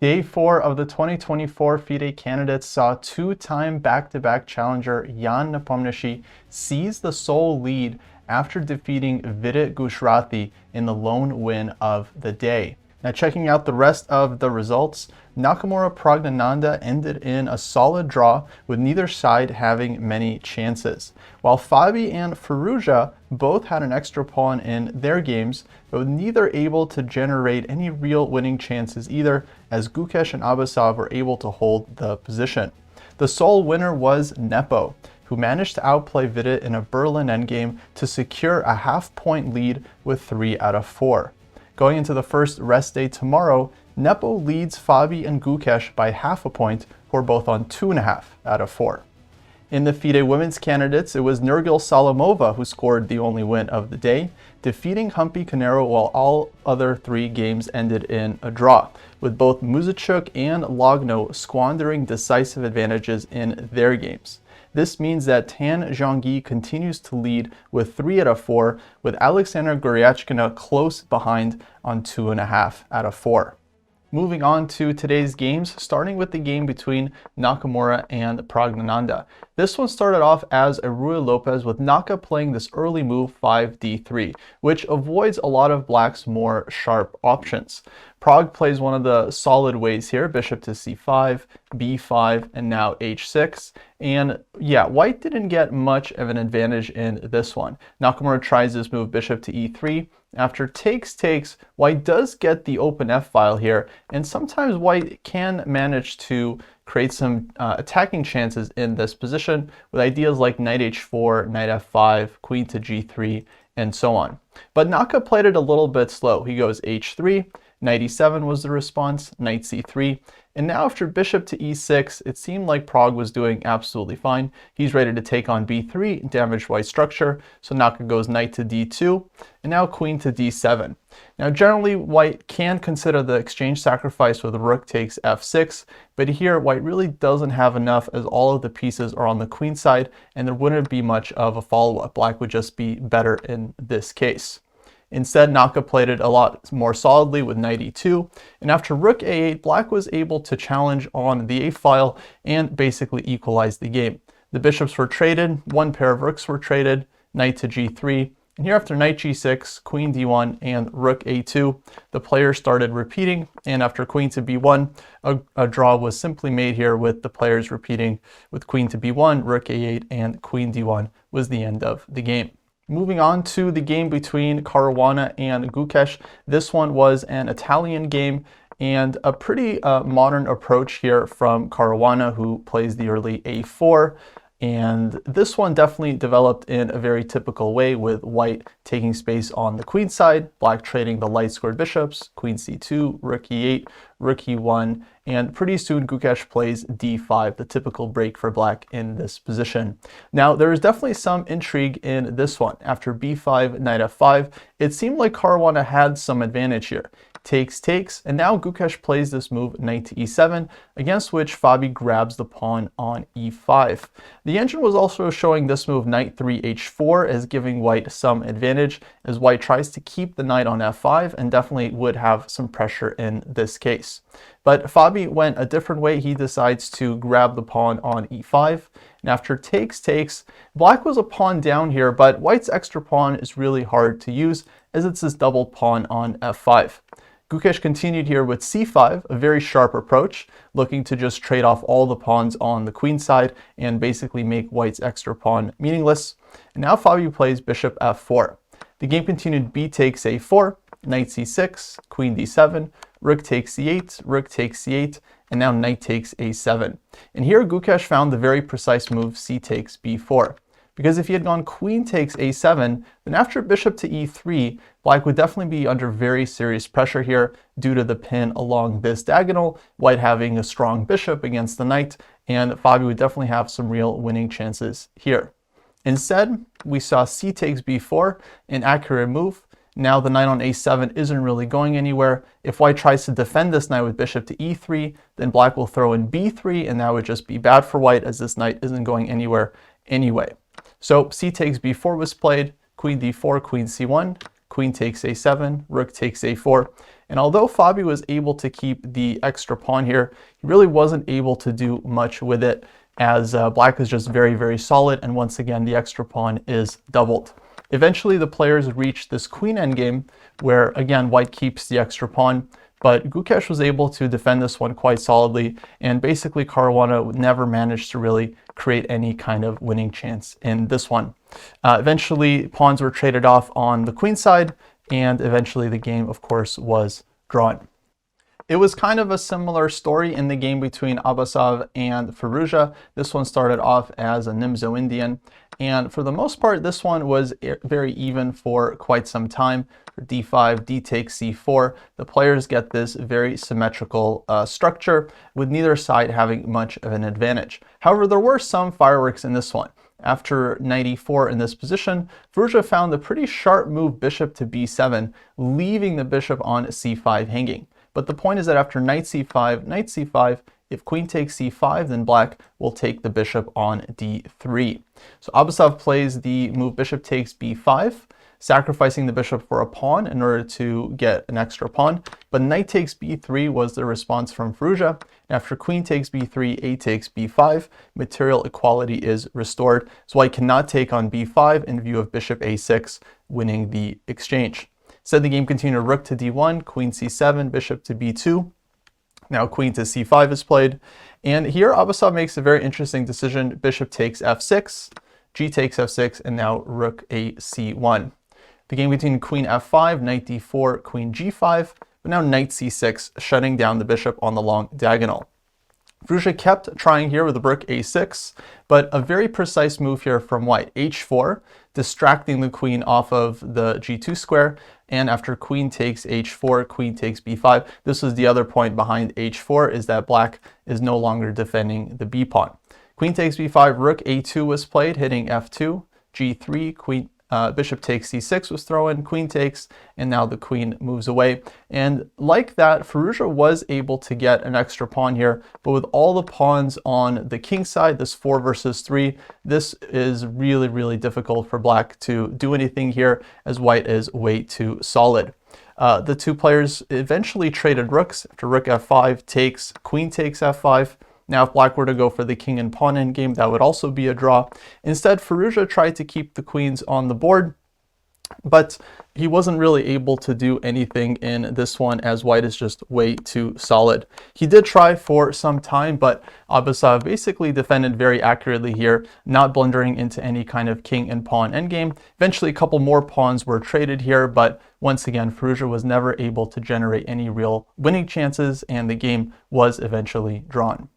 Day 4 of the 2024 FIDE Candidates saw two-time back-to-back challenger Jan Nepomniachtchi seize the sole lead after defeating FIDE Gujarati in the lone win of the day. Now, checking out the rest of the results, Nakamura Praggnanandhaa ended in a solid draw with neither side having many chances, while Fabi and Firouzja both had an extra pawn in their games, but neither able to generate any real winning chances either, as Gukesh and Abasov were able to hold the position. The sole winner was Nepo, who managed to outplay FIDE in a Berlin endgame to secure a half-point lead with 3 out of 4. Going into the first rest day tomorrow, Nepo leads Fabi and Gukesh by half a point, who are both on 2.5 out of 4. In the FIDE women's candidates, it was Nurgul Salamova who scored the only win of the day, defeating Humpy Canero, while all other 3 games ended in a draw, with both Muzichuk and Logno squandering decisive advantages in their games. This means that Tan Zhongyi continues to lead with 3 out of 4, with Alexandra Goryachkina close behind on 2.5 out of 4. Moving on to today's games, starting with the game between Nakamura and Praggnanandhaa. This one started off as a Ruy Lopez, with Naka playing this early move 5d3, which avoids a lot of Black's more sharp options. Pragg plays one of the solid ways here, bishop to c5, b5, and now h6. And yeah, White didn't get much of an advantage in this one. Nakamura tries this move bishop to e3. After takes, White does get the open f-file here, and sometimes White can manage to create some attacking chances in this position with ideas like knight h4, knight f5, queen to g3, and so on. But Naka played it a little bit slow. He goes h3, knight e7 was the response, knight c3, and now after bishop to e6, it seemed like Pragg was doing absolutely fine. He's ready to take on b3, damage White's structure, so Naka goes knight to d2, and now queen to d7. Now generally, White can consider the exchange sacrifice with rook takes f6, but here White really doesn't have enough, as all of the pieces are on the queen side, and there wouldn't be much of a follow-up. Black would just be better in this case. Instead, Naka played it a lot more solidly with knight e2, and after rook a8, Black was able to challenge on the a-file and basically equalize the game. The bishops were traded, one pair of rooks were traded, knight to g3, and here after knight g6, queen d1, and rook a2, the players started repeating, and after queen to b1, a draw was simply made here with the players repeating with queen to b1, rook a8, and queen d1 was the end of the game. Moving on to the game between Caruana and Gukesh. This one was an Italian game and a pretty modern approach here from Caruana, who plays the early a4. And this one definitely developed in a very typical way, with White taking space on the queen side, Black trading the light squared bishops, queen c2, rook e8, rook e1, and pretty soon Gukesh plays d5, the typical break for Black in this position. Now, there is definitely some intrigue in this one. After b5, knight f5, it seemed like Caruana had some advantage here. Takes, and now Gukesh plays this move knight to e7, against which Fabi grabs the pawn on e5. The engine was also showing this move knight 3 h4 as giving White some advantage, as White tries to keep the knight on f5 and definitely would have some pressure in this case. But Fabi went a different way. He decides to grab the pawn on e5, and after takes, Black was a pawn down here, but White's extra pawn is really hard to use, as it's this double pawn on f5. Gukesh continued here with c5, a very sharp approach, looking to just trade off all the pawns on the queen side and basically make White's extra pawn meaningless. And now Fabi plays bishop f4. The game continued b takes a4, knight c6, queen d7, rook takes c8, rook takes c8, and now knight takes a7. And here Gukesh found the very precise move c takes b4. Because if he had gone queen takes a7, then after bishop to e3, Black would definitely be under very serious pressure here due to the pin along this diagonal, White having a strong bishop against the knight, and Fabi would definitely have some real winning chances here. Instead, we saw c takes b4, an accurate move. Now the knight on a7 isn't really going anywhere. If White tries to defend this knight with bishop to e3, then Black will throw in b3, and that would just be bad for White, as this knight isn't going anywhere anyway. So c takes b4 was played, queen d4, queen c1, queen takes a7, rook takes a4, And although Fabi was able to keep the extra pawn here, he really wasn't able to do much with it, as black is just very, very solid, and once again the extra pawn is doubled. Eventually the players reach this queen endgame where again white keeps the extra pawn, but Gukesh was able to defend this one quite solidly, and basically Caruana never managed to really create any kind of winning chance in this one. Eventually pawns were traded off on the queen side, and eventually the game of course was drawn. It was kind of a similar story in the game between Abasov and Firouzja. This one started off as a Nimzo Indian, and for the most part this one was very even for quite some time. D5, D takes C4, the players get this very symmetrical structure with neither side having much of an advantage. However, there were some fireworks in this one. After knight e4 in this position, Firouzja found the pretty sharp move bishop to b7, leaving the bishop on c5 hanging. But the point is that after knight c5, if queen takes c5, then black will take the bishop on d3. So Abasov plays the move bishop takes b5, sacrificing the bishop for a pawn in order to get an extra pawn. But knight takes b3 was the response from Firouzja. After queen takes b3, a takes b5, material equality is restored. So white cannot take on b5 in view of bishop a6, winning the exchange. Instead, the game continued rook to d1, queen c7, bishop to b2. Now queen to c5 is played. And here Abasov makes a very interesting decision. Bishop takes f6, g takes f6, and now rook a c1. The game between queen f5, knight d4, queen g5, but now knight c6, shutting down the bishop on the long diagonal. Firouzja kept trying here with rook a6, but a very precise move here from white, h4, distracting the queen off of the g2 square, and after queen takes h4, queen takes b5. This was the other point behind h4, is that black is no longer defending the b pawn. Queen takes b5, rook a2 was played, hitting f2, g3, bishop takes c6 was thrown, queen takes, and now the queen moves away. And like that, Firouzja was able to get an extra pawn here, but with all the pawns on the king side, this 4 versus 3, this is really, really difficult for black to do anything here, as white is way too solid. The two players eventually traded rooks. After rook f5 takes, queen takes f5. Now, if black were to go for the king and pawn endgame, that would also be a draw. Instead, Firouzja tried to keep the queens on the board, but he wasn't really able to do anything in this one, as white is just way too solid. He did try for some time, but Abasov basically defended very accurately here, not blundering into any kind of king and pawn endgame. Eventually, a couple more pawns were traded here, but once again, Firouzja was never able to generate any real winning chances, and the game was eventually drawn.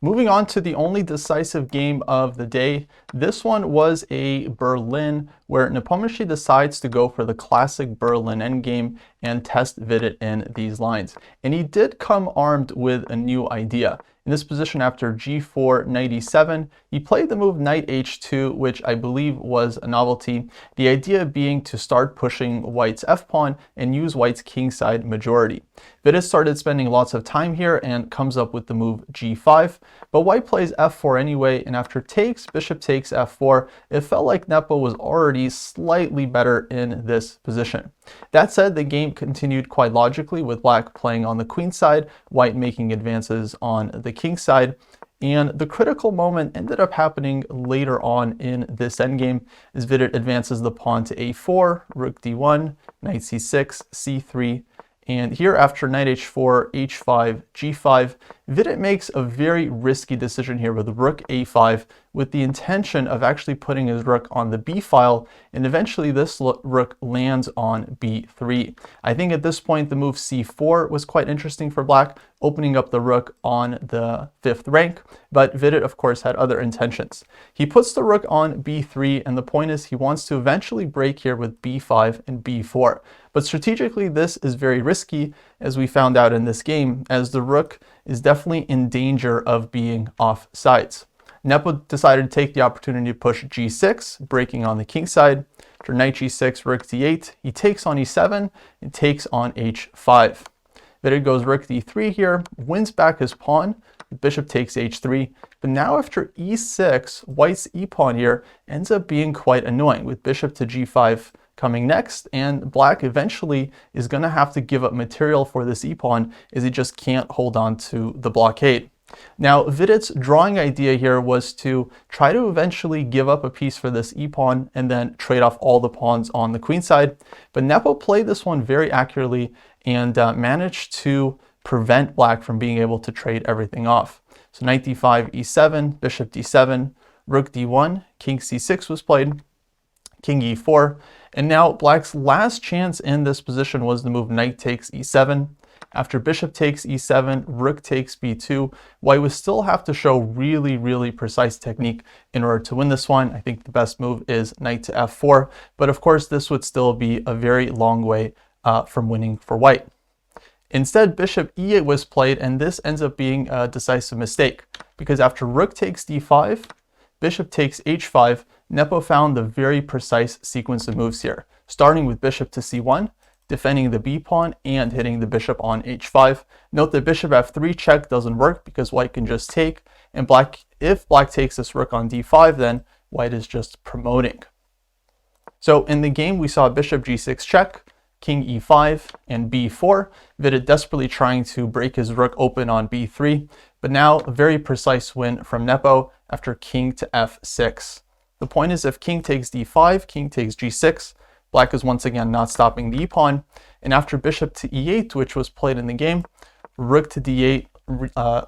Moving on to the only decisive game of the day. This one was a Berlin, where Nepomniachtchi decides to go for the classic Berlin endgame and test Vidit in these lines. And he did come armed with a new idea. In this position, after g4, knight e7, he played the move knight h2, which I believe was a novelty. The idea being to start pushing white's f-pawn and use white's kingside majority. Vidit started spending lots of time here and comes up with the move g5, but white plays f4 anyway, and after takes, bishop takes f4, it felt like Nepo was already slightly better in this position. That said, the game continued quite logically, with black playing on the queen side, white making advances on the king side. And the critical moment ended up happening later on in this endgame, as Vidit advances the pawn to a4, rook d1, knight c6, c3, and here after knight h4, h5, g5, Vidit makes a very risky decision here with rook a5, with the intention of actually putting his rook on the b file, and eventually this rook lands on b3. I think at this point the move c4 was quite interesting for black, opening up the rook on the 5th rank, but Vidit of course had other intentions. He puts the rook on b3, and the point is he wants to eventually break here with b5 and b4. But strategically this is very risky, as we found out in this game, as the rook is definitely in danger of being off sides. Nepo decided to take the opportunity to push g6, breaking on the king side. After knight g6, rook d8, he takes on e7 and takes on h5. Vidit goes rook d3 here, wins back his pawn, bishop takes h3, but now after e6, white's e-pawn here ends up being quite annoying, with bishop to g5 coming next, and black eventually is going to have to give up material for this e-pawn as he just can't hold on to the blockade. Now, Vidit's drawing idea here was to try to eventually give up a piece for this e-pawn and then trade off all the pawns on the queen side, but Nepo played this one very accurately and managed to prevent black from being able to trade everything off. So knight d5, e7, bishop d7, rook d1, king c6 was played, king e4, and now black's last chance in this position was the move knight takes e7. After bishop takes e7, rook takes b2, white would still have to show really precise technique in order to win this one. I think the best move is knight to f4, but of course this would still be a very long way from winning for white. Instead, bishop e8 was played, and this ends up being a decisive mistake, because after rook takes d5, bishop takes h5, Nepo found the very precise sequence of moves here, starting with bishop to c1, defending the b-pawn and hitting the bishop on h5. Note that bishop f3 check doesn't work because white can just take, and if black takes this rook on d5, then white is just promoting. So in the game, we saw bishop g6 check, king e5, and b4. Vidit desperately trying to break his rook open on b3, but now a very precise win from Nepo after king to f6. The point is, if king takes d5, king takes g6, black is once again not stopping the e-pawn, and after bishop to e8, which was played in the game, rook to d8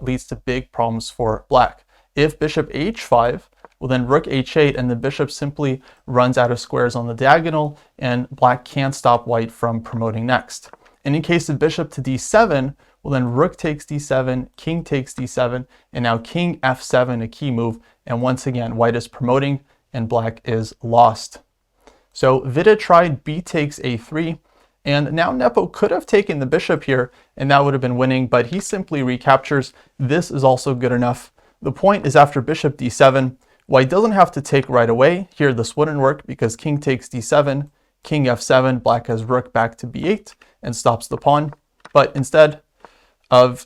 leads to big problems for black. If bishop h5, well then rook h8, and the bishop simply runs out of squares on the diagonal, and black can't stop white from promoting next. And in case of bishop to d7, well then rook takes d7, king takes d7, and now king f7, a key move, and once again white is promoting and black is lost. So Vidit tried b takes a3, and now Nepo could have taken the bishop here, and that would have been winning, but he simply recaptures. This is also good enough. The point is, after bishop d7, white doesn't have to take right away. Here this wouldn't work because king takes d7, king f7, black has rook back to b8 and stops the pawn. But instead of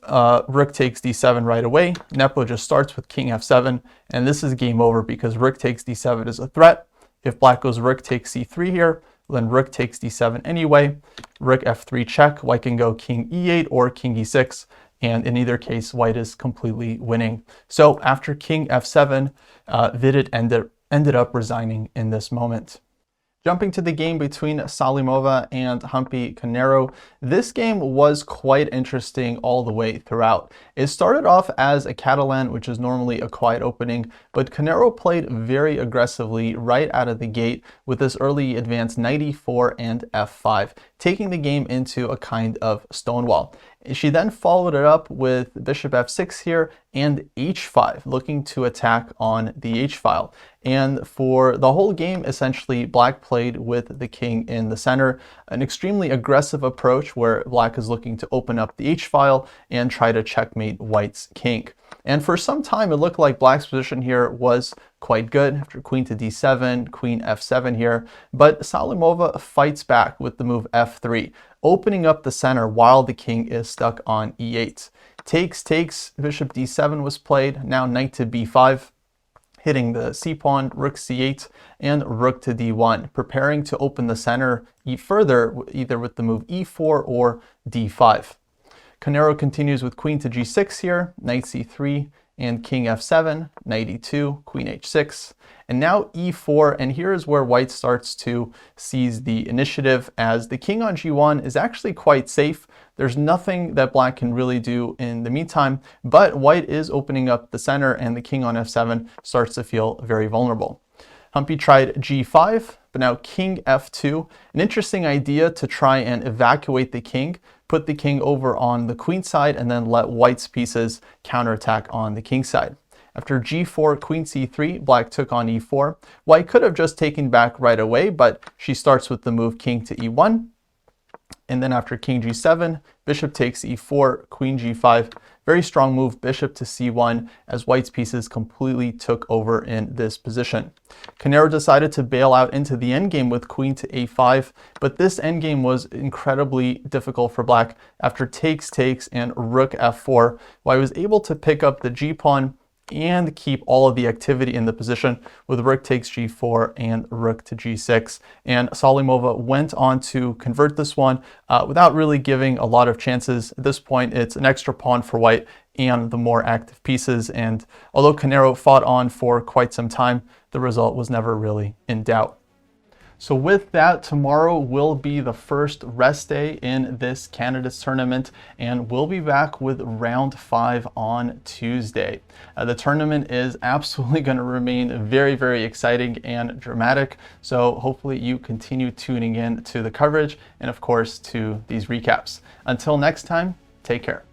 rook takes d7 right away, Nepo just starts with king f7, and this is game over because rook takes d7 is a threat. If black goes rook takes c3 here, then rook takes d7 anyway, rook f3 check, white can go king e8 or king e6, and in either case, white is completely winning. So after king f7, Vidit ended up resigning in this moment. Jumping to the game between Salimova and Humpy Canero, this game was quite interesting all the way throughout. It started off as a Catalan, which is normally a quiet opening, but Canero played very aggressively right out of the gate with this early advance knight e4 and f5, taking the game into a kind of stonewall. She then followed it up with bishop f6 here and h5, looking to attack on the h-file. And for the whole game, essentially, black played with the king in the center, an extremely aggressive approach where black is looking to open up the h-file and try to checkmate white's king. And for some time, it looked like black's position here was quite good after queen to d7, queen f7 here, but Salimova fights back with the move f3, opening up the center while the king is stuck on e8. Takes, bishop d7 was played, now knight to b5, hitting the c-pawn, rook c8, and rook to d1, preparing to open the center further, either with the move e4 or d5. Canero continues with queen to g6 here, knight c3, and king f7, knight e2, queen h6, and now e4, and here is where white starts to seize the initiative, as the king on g1 is actually quite safe. There's nothing that black can really do in the meantime, but white is opening up the center, and the king on f7 starts to feel very vulnerable. Humpy tried g5, but now king f2, an interesting idea to try and evacuate the king, put the king over on the queen side, and then let white's pieces counterattack on the king side. After g4, queen c3, black took on e4. White could have just taken back right away, but she starts with the move king to e1. And then after king g7, bishop takes e4, queen g5. Very strong move, bishop to c1, as white's pieces completely took over in this position. Canero decided to bail out into the endgame with queen to a5, but this endgame was incredibly difficult for black. After takes, and rook f4, white was able to pick up the g-pawn and keep all of the activity in the position with rook takes g4 and rook to g6. And Salimova went on to convert this one without really giving a lot of chances. At this point, it's an extra pawn for white and the more active pieces. And although Canero fought on for quite some time, the result was never really in doubt. So with that, tomorrow will be the first rest day in this candidates tournament, and we'll be back with round 5 on Tuesday. The tournament is absolutely going to remain very, very exciting and dramatic. So hopefully you continue tuning in to the coverage and of course to these recaps. Until next time, take care.